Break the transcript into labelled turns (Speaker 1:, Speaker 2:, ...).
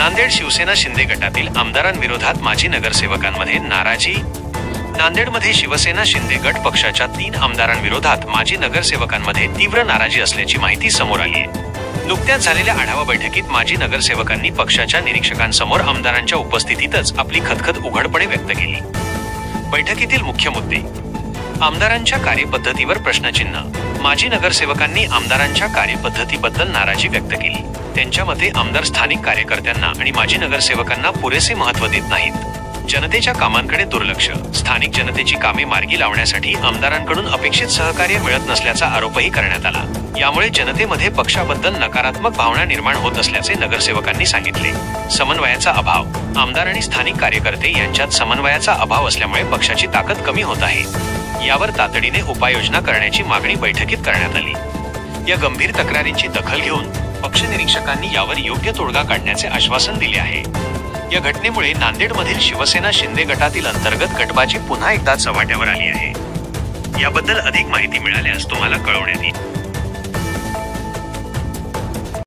Speaker 1: नांदेड शिवसेना शिंदे गटातील आमदारांविरोधात माजी नगरसेवकांमध्ये नाराजी। नांदेडमध्ये शिवसेना शिंदे गट पक्षाच्या 3 आमदारांविरोधात माजी नगरसेवकांमध्ये तीव्र नाराजी असल्याची माहिती समोर आली आहे। नुकत्याच झालेल्या आढावा बैठकीत माजी नगरसेवकांनी पक्षाच्या निरीक्षकांसमोर आमदारांच्या उपस्थितीतच आपली खदखद उघडपणे व्यक्त केली। बैठकीतील मुख्य मुद्दे: आमदारांच्या कार्यपद्धतीवर प्रश्नचिन्ह। माजी नगरसेवकांनी आमदारांच्या कार्यपद्धतीबद्दल नाराजी व्यक्त केली। त्यांच्या मते आमदार स्थानिक कार्यकर्त्यांना आणि माजी नगरसेवकांना पुरेसे महत्त्व देत नाहीत। जनतेच्या कामांकडे दुर्लक्ष। स्थानिक जनतेची कामे मार्गी लावण्यासाठी आमदारांकडून अपेक्षित सहकार्य मिळत नसल्याचा आरोपही करण्यात आला। यामुळे जनतेमध्ये पक्षाबद्दल नकारात्मक भावना निर्माण होत असल्याचे नगरसेवकांनी सांगितले। समन्वयाचा अभाव। आमदार आणि स्थानिक कार्यकर्ते यांच्यात समन्वयाचा अभाव असल्यामुळे पक्षाची ताकद कमी होत आहे। यावर तातडीने उपाययोजना करण्याची मागणी बैठकीत करण्यात आली। या गंभीर तक्रारींची दखल घेऊन पक्ष निरीक्षकांनी यावर योग्य तोडगा काढण्याचे आश्वासन दिले आहे। या घटनेमुळे नांदेडमधील शिवसेना शिंदे गटातील अंतर्गत गटबाजी पुन्हा एकदा चव्हाट्यावर आली आहे। याबद्दल अधिक माहिती मिळाल्यास तुम्हाला कळवण्यात येईल।